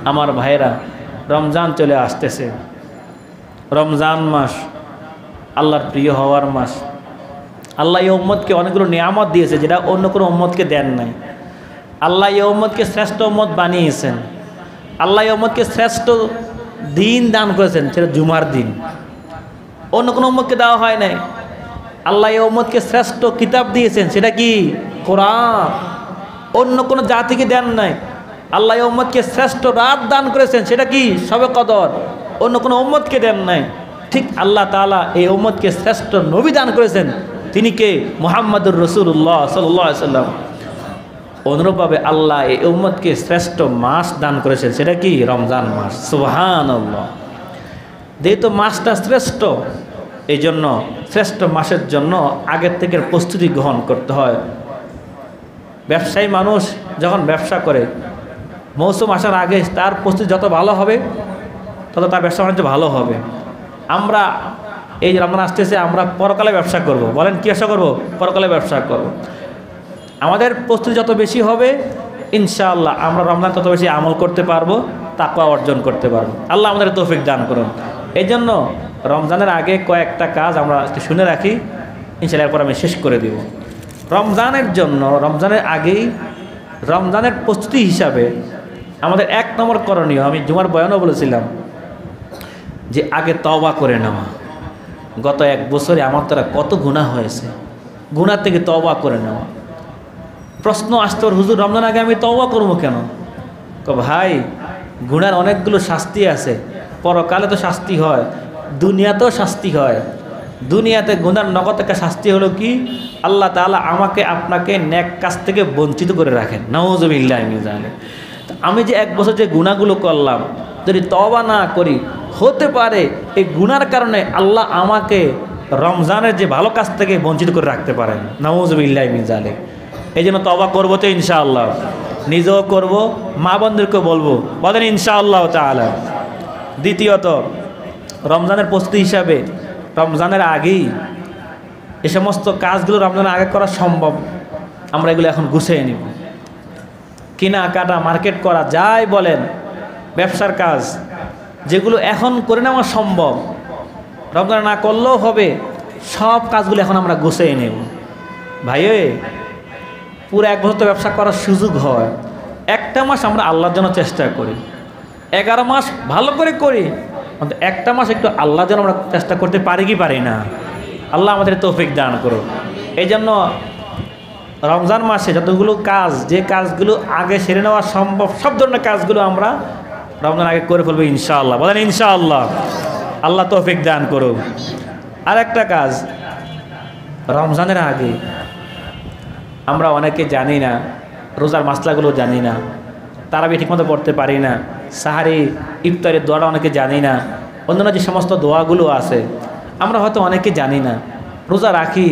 আমার ভাইরা, রমজান চলে আসতেছে। রমজান মাস আল্লাহর প্রিয় হওয়ার মাস। আল্লাহ এই উম্মতকে অনেকগুলো নিয়ামত দিয়েছে যেটা অন্য কোনো উম্মতকে দেন নাই। আল্লাহ এই উম্মতকে শ্রেষ্ঠ উম্মত বানিয়েছেন। আল্লাহ এই উম্মতকে শ্রেষ্ঠ দিন দান করেছেন, সেটা জুমার দিন। অন্য কোনো উম্মতকে দেওয়া হয় নাই। আল্লাহ এই উম্মতকে শ্রেষ্ঠ কিতাব দিয়েছেন, সেটা কি? কোরআন। অন্য কোনো জাতিকে দেন নাই। আল্লাহ এই উম্মতকে শ্রেষ্ঠ রাত দান করেছেন, সেটা কি? শবে কদর। অন্য কোনো উম্মতকে দেন নাই। ঠিক আল্লাহ তাআলা এই উম্মতকে শ্রেষ্ঠ নবী দান করেছেন, তিনি কে? মুহাম্মদুর রাসূলুল্লাহ সাল্লাল্লাহু আলাইহি ওয়াসাল্লাম। অনুরূপভাবে আল্লাহ এই উম্মতকে শ্রেষ্ঠ মাস দান করেছেন, সেটা কি? রমজান মাস। সুবহানাল্লাহ। যেহেতু মাসটা শ্রেষ্ঠ, এই জন্য শ্রেষ্ঠ মাসের জন্য আগের থেকে প্রস্তুতি গ্রহণ করতে হয়। ব্যবসায়ী মানুষ যখন ব্যবসা করে, মৌসুম আসার আগে তার প্রস্তুতি যত ভালো হবে তত তার ব্যবসা বাণিজ্য ভালো হবে। আমরা এই রমজান আসতেছে, আমরা পরকালে ব্যবসা করব। বলেন কী ব্যবসা করব? পরকালে ব্যবসা করব। আমাদের প্রস্তুতি যত বেশি হবে, ইনশাআল্লাহ আমরা রমজান তত বেশি আমল করতে পারবো, তাকওয়া অর্জন করতে পারবো। আল্লাহ আমাদের তৌফিক দান করুন। এই জন্য রমজানের আগে কয়েকটা কাজ আমরা একটু শুনে রাখি, ইনশাআল্লাহ এরপর আমি শেষ করে দিব। রমজানের জন্য, রমজানের আগেই রমজানের প্রস্তুতি হিসাবে আমাদের 1 নম্বর করণীয়, আমি জুমার বয়ানও বলেছিলাম যে আগে তওবা করে নেওয়া। গত 1 বছরে আমার দ্বারা কত গুনাহ হয়েছে, গুনাহ থেকে তওবা করে নেওয়া। প্রশ্ন আসতো, হুজুর রমজান আগে আমি তওবা করবো কেন? ভাই, গুনার অনেকগুলো শাস্তি আছে। পরকালে তো শাস্তি হয়, দুনিয়াতেও শাস্তি হয়। দুনিয়াতে গুনার নগদ একটা শাস্তি হলো কি? আল্লাহ তাআলা আমাকে আপনাকে নেক কাজ থেকে বঞ্চিত করে রাখেন। নাউযুবিল্লাহি মিন যালিক। আমি যে 1 বছর যে গুনাহগুলো করলাম, যদি তওবা না করি, হতে পারে এই গুনার কারণে আল্লাহ আমাকে রমজানের যে ভালো কাজ থেকে বঞ্চিত করে রাখতে পারেন। নাউযুবিল্লাহি মিন যালিক। এই জন্য তওবা করবো তো ইনশাআল্লাহ, নিজেও করব, মা বোনদেরকেও বলবো, বলেন ইনশাআল্লাহ তাআলা। দ্বিতীয়ত, রমজানের প্রস্তুতি হিসাবে রমজানের আগেই এ সমস্ত কাজগুলো রমজানের আগে করা সম্ভব, আমরা এগুলো এখন গুছিয়ে নিব। কেনাকাটা, মার্কেট করা, যাই বলেন, ব্যবসার কাজ, যেগুলো এখন করে নেওয়া সম্ভব, রমজান না করলেও হবে, সব কাজগুলো এখন আমরা গুছিয়ে নেব। ভাই, পুরো 1 বছর তো ব্যবসা করার সুযোগ হয়, 1টা মাস আমরা আল্লাহর জন্য চেষ্টা করি, 11 মাস ভালো করে করি, অন্তত 1টা মাস একটু আল্লাহর জন্য আমরা চেষ্টা করতে পারি কি পারি না? আল্লাহ আমাদের তৌফিক দান করুন। এই জন্য রমজান মাসে যতগুলো কাজ, যে কাজগুলো আগে সেরে নেওয়া সম্ভব, সব ধরনের কাজগুলো আমরা রমজান আগে করে ফেলবো ইনশাআল্লাহ। বলেন ইনশাআল্লাহ। আল্লাহ তৌফিক দান করুন। আর একটা কাজ, রমজানের আগে আমরা অনেকে জানি না, রোজার মাসলাগুলো জানি না, তারাবি ঠিকমতো পড়তে পারি না, সাহারি ইফতারের দোয়াটা অনেকে জানি না, অন্যান্য যে সমস্ত দোয়াগুলো আছে আমরা হয়তো অনেকে জানি না। রোজা রাখি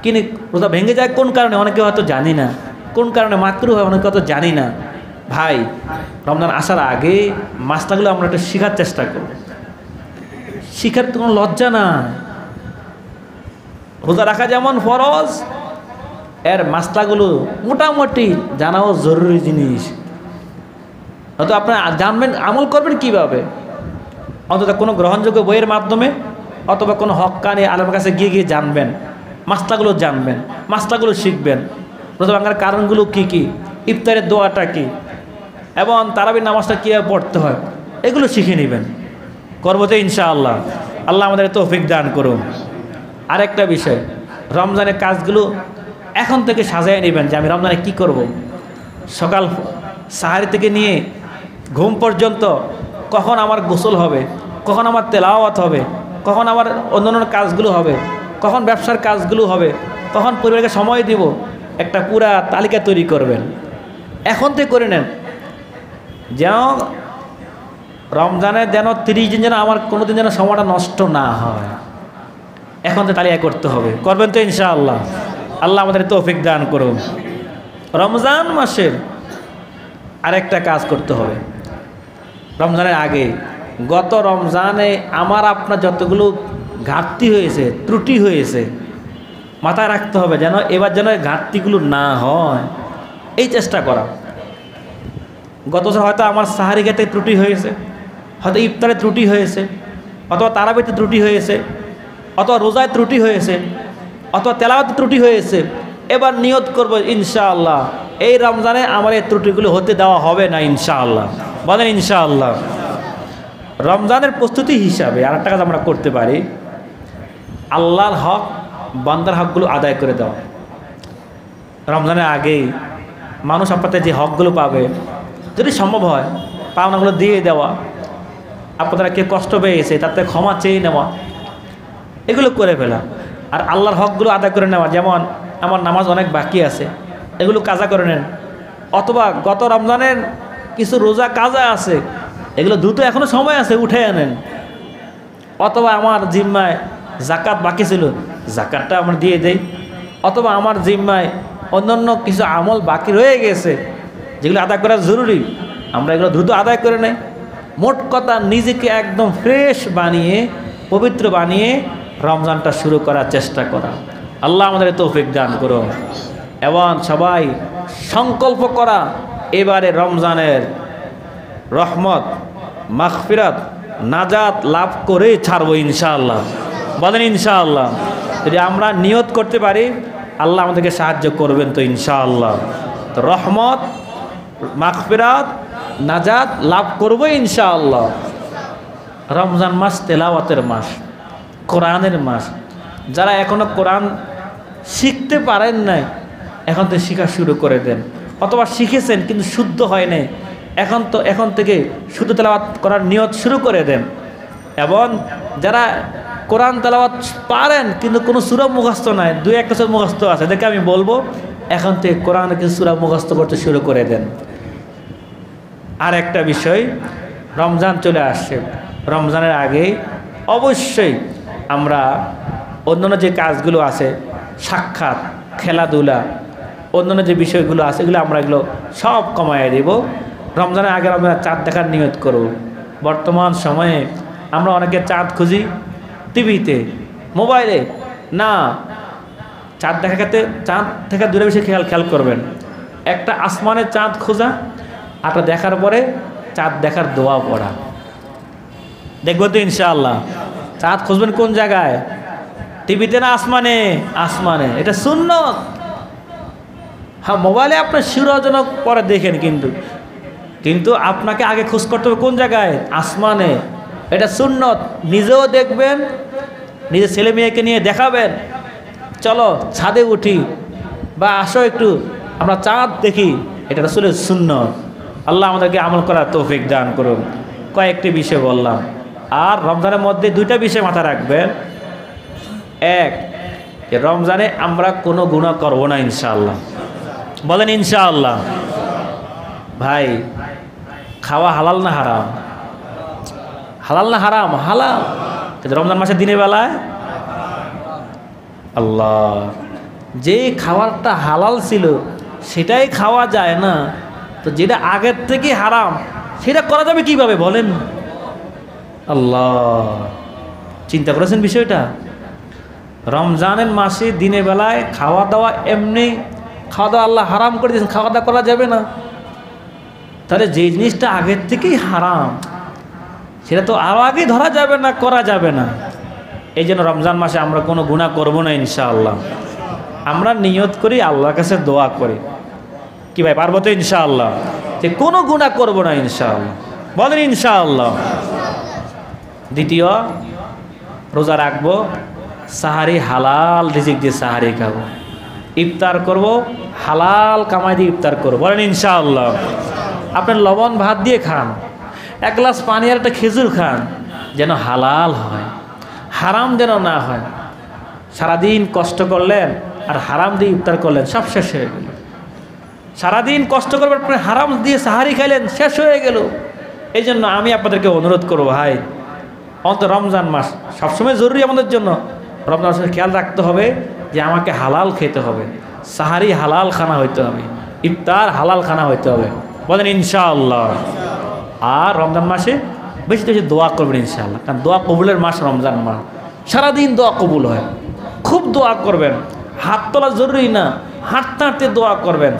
কিন্তু রোজা ভেঙে যায় কোন কারণে অনেকে হয়তো জানি না, কোন কারণে মাকরু হয় অনেকে হয়তো জানি না। ভাই, রমজান আসার আগে মাসলাগুলো আমরা একটু শেখার চেষ্টা করব। শিখার তো কোনো লজ্জা না। রোজা রাখা যেমন ফরজ, এর মাসলাগুলো মোটামুটি জানাও জরুরি জিনিস। হয়তো আপনারা জানবেন, আমল করবেন কিভাবে, অন্তত কোনো গ্রহণযোগ্য বইয়ের মাধ্যমে অথবা কোনো হক্কানি আলেমের কাছে গিয়ে গিয়ে জানবেন, মাসলাগুলো জানবেন, মাসলাগুলো শিখবেন। রোজা ভাঙার কারণগুলো কি কি, ইফতারের দোয়াটা কি, এবং তারাবির নামাজটা কীভাবে পড়তে হয়, এগুলো শিখে নেবেন। করবো তো ইনশাআল্লাহ। আল্লাহ আমাদের তৌফিক দান করুন। আরেকটা বিষয়, রমজানের কাজগুলো এখন থেকে সাজায় নেবেন যে আমি রমজানে কি করব। সকাল সাহারি থেকে নিয়ে ঘুম পর্যন্ত কখন আমার গোসল হবে, কখন আমার তেলাওয়াত হবে, কখন আমার অন্যান্য কাজগুলো হবে, কখন ব্যবসার কাজগুলো হবে, কখন পরিবারকে সময় দিব, একটা পুরা তালিকা তৈরি করবেন। এখন থেকে করে নেন, যেন রমজানে যেন 30 দিন যেন আমার কোনো দিন যেন সময়টা নষ্ট না হয়। এখন তো তালিকা করতে হবে, করবেন তো ইনশাআল্লাহ। আল্লাহ আমাদের তৌফিক দান করুন। রমজান মাসের আরেকটা কাজ করতে হবে, রমজানের আগে গত রমজানে আমার আপনার যতগুলো ঘাটতি হয়েছে, ত্রুটি হয়েছে, মাথায় রাখতে হবে যেন এবার যেন ঘাটতিগুলো না হয়, এই চেষ্টা করা। গত বছর হয়তো আমার সাহারি খেতে ত্রুটি হয়েছে, হয়তো ইফতারে ত্রুটি হয়েছে, অথবা তারাবিতে ত্রুটি হয়েছে, অথবা রোজায় ত্রুটি হয়েছে, অথবা তেলাওয়াতে ত্রুটি হয়েছে। এবার নিয়ত করব ইনশাআল্লাহ এই রমজানে আমার এই ত্রুটিগুলো হতে দেওয়া হবে না ইনশাআল্লাহ। বলেন ইনশাআল্লাহ। রমজানের প্রস্তুতি হিসাবে আর একটা কাজ আমরা করতে পারি, আল্লাহর হক বান্দার হকগুলো আদায় করে দেওয়া। রমজানের আগেই মানুষ আপনাদের যে হকগুলো পাবে, যদি সম্ভব হয় পাওনাগুলো দিয়ে দেওয়া, আপনারা কে কষ্ট পেয়েছে তাতে ক্ষমা চেয়ে নেওয়া, এগুলো করে ফেলা। আর আল্লাহর হকগুলো আদায় করে নেওয়া, যেমন আমার নামাজ অনেক বাকি আছে, এগুলো কাজা করে নেন। অথবা গত রমজানের কিছু রোজা কাজা আছে, এগুলো দ্রুত এখনও সময় আছে, উঠে আনেন। অথবা আমার জিম্মায় জাকাত বাকি ছিল, জাকাতটা আমরা দিয়ে দেই। অথবা আমার জিম্মায় অন্যান্য কিছু আমল বাকি রয়ে গেছে, যেগুলো আদায় করা জরুরি, আমরা এগুলো দ্রুত আদায় করে নেই। মোট কথা নিজেকে একদম ফ্রেশ বানিয়ে, পবিত্র বানিয়ে রমজানটা শুরু করার চেষ্টা করা। আল্লাহ আমাদের তৌফিক দান করুন। এবং সবাই সংকল্প করা, এবারে রমজানের রহমত, মাগফিরাত, নাজাত লাভ করেই ছাড়বো ইনশাআল্লাহ। বলেন ইনশাআল্লাহ। যদি আমরা নিয়ত করতে পারি, আল্লাহ আমাদেরকে সাহায্য করবেন তো ইনশাআল্লাহ। তো রহমত, মাগফিরাত, নাজাত লাভ করবো ইনশাআল্লাহ। রমজান মাস তেলাওয়াতের মাস, কোরআনের মাস। যারা এখনো কোরআন শিখতে পারেন নাই, এখন তো শেখা শুরু করে দেন। অথবা শিখেছেন কিন্তু শুদ্ধ হয় নাই, এখন থেকে শুদ্ধ তেলাওয়াত করার নিয়ত শুরু করে দেন। এবং যারা কোরআন তেলাওয়াত পারেন কিন্তু কোনো সূরা মুখস্থ নাই, দুই একটা সূরা মুখস্থ আছে, এদেরকে আমি বলবো এখন থেকে কোরআনের কিছু সূরা মুখস্থ করতে শুরু করে দেন। আর একটা বিষয়, রমজান চলে আসছে, রমজানের আগে অবশ্যই আমরা অন্যান্য যে কাজগুলো আছে, সাক্ষাৎ, খেলাধুলা, অন্যান্য যে বিষয়গুলো আছে, এগুলো আমরা এগুলো সব কমাইয়ে দেব। রমজানের আগে আমরা চাঁদ দেখার নিয়ত করব। বর্তমান সময়ে আমরা অনেকে চাঁদ খুঁজি টিভিতে, মোবাইলে, না, চাঁদ দেখা ক্ষেত্রে চাঁদ থেকে দূরে বেশি খেয়াল করবেন। একটা আসমানে চাঁদ খোঁজা, আর দেখার পরে চাঁদ দেখার দোয়া পড়া, দেখবেন তো ইনশাআল্লাহ। চাঁদ খুঁজবেন কোন জায়গায়? টিভিতে না আসমানে? আসমানে, এটা সুন্নত। হ্যাঁ, মোবাইলে আপনার সুরজনক পরে দেখেন, কিন্তু আপনাকে আগে খোঁজ করতে হবে কোন জায়গায়? আসমানে, এটা সুন্নত। নিজেও দেখবেন, নিজের ছেলে মেয়েকে নিয়ে দেখাবেন, চলো ছাদে উঠি বা আসো একটু আমরা চাঁদ দেখি, এটা রাসূলের সুন্নত। আল্লাহ আমাদেরকে আমল করার তৌফিক দান করুন। কয়েকটি বিষয় বললাম। আর রমজানের মধ্যে দুইটা বিষয় মাথা রাখবেন। এক, যে রমজানে আমরা কোনো গুনাহ করব না ইনশাআল্লাহ। বলেন ইনশাআল্লাহ। ভাই, খাওয়া হালাল না হারাম? হালাল না হারাম? হালাল। কিন্তু রমজান মাসের দিনের বেলায় আল্লাহ, যে খাবারটা হালাল ছিল সেটাই খাওয়া যায় না, তো যেটা আগের থেকে হারাম সেটা করা যাবে কিভাবে বলেন? আল্লাহ, চিন্তা করেছেন বিষয়টা? রমজানের মাসে দিনের বেলায় খাওয়া দাওয়া, এমনি খাওয়া দাওয়া আল্লাহ হারাম করে দিয়েছেন, খাওয়া দাওয়া করা যাবে না। তাহলে যে জিনিসটা আগের থেকেই হারাম সেটা তো আরও আগে ধরা যাবে না, করা যাবে না। এই জন্য রমজান মাসে আমরা কোনো গুনাহ করব না ইনশাআল্লাহ। আমরা নিয়ত করি, আল্লাহর কাছে দোয়া করি, কি ভাই পারবো তো ইনশাআল্লাহ, যে কোনো গুনাহ করব না ইনশাআল্লাহ। বলেন ইনশাআল্লাহ। দ্বিতীয়, রোজা রাখবো, সাহারি হালাল রিজিক দিয়ে সাহারি খাবো, ইফতার করব হালাল কামাই দিয়ে ইফতার করবো। বলেন ইনশাআল্লাহ। আপনার লবণ ভাত দিয়ে খান, এক গ্লাস পানি আর একটা খেজুর খান, যেন হালাল হয়, হারাম যেন না হয়। সারাদিন কষ্ট করলেন আর হারাম দিয়ে ইফতার করলেন, সব শেষ হয়ে গেল। সারাদিন কষ্ট করবার পরে হারাম দিয়ে সাহারি খাইলেন, শেষ হয়ে গেল। এই জন্য আমি আপনাদেরকে অনুরোধ করবো, ভাই, অন্তত রমজান মাস সবসময় জরুরি আমাদের জন্য। রমজান মাসে খেয়াল রাখতে হবে যে আমাকে হালাল খেতে হবে, সাহারি হালাল খানা হইতে হবে, ইফতার হালাল খানা হইতে হবে। বলেন ইনশাআল্লাহ। আর রমজান মাসে বেশি বেশি দোয়া করবেন ইনশাআল্লাহ, কারণ দোয়া কবুলের মাস রমজান মাস, সারাদিন দোয়া কবুল হয়। খুব দোয়া করবেন, হাত তোলা জরুরি না, হাঁটতে হাঁটতে দোয়া করবেন,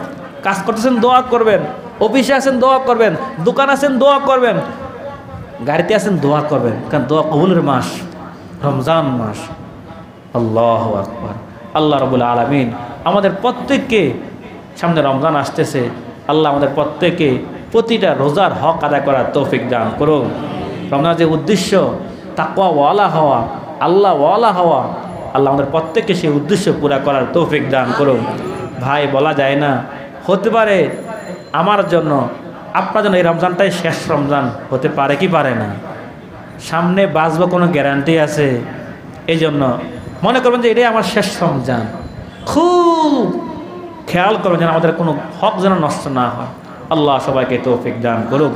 কাজ করতেছেন দোয়া করবেন, অফিসে আছেন দোয়া করবেন, দোকান আছেন দোয়া করবেন, গাড়িতে আছেন দোয়া করবেন, কারণ দোয়া কবুলের মাস রমজান মাস। আল্লাহু আকবার। আল্লাহ রাব্বুল আলামিন আমাদের প্রত্যেককে, সামনে রমজান আসতেছে, আল্লাহ আমাদের প্রত্যেককে প্রতিটা রোজার হক আদায় করার তৌফিক দান করুন। রমজানের যে উদ্দেশ্য তাকওয়া ওয়ালা হওয়া, আল্লাহ ওয়ালা হওয়া, আল্লাহ আমাদের প্রত্যেককে সেই উদ্দেশ্য পুরা করার তৌফিক দান করুন। ভাই বলা যায় না, হতে পারে আমার জন্য আপনার জন্য এই রমজানটাই শেষ রমজান হতে পারে কি পারে না, সামনে বাঁচবো কোনো গ্যারান্টি আছে? এই জন্য মনে করবেন যে এটাই আমার শেষ রমজান, খুব খেয়াল করবেন যেন আমাদের কোনো হক যেন নষ্ট না হয়। আল্লাহ সবাইকে তৌফিক দান করুক।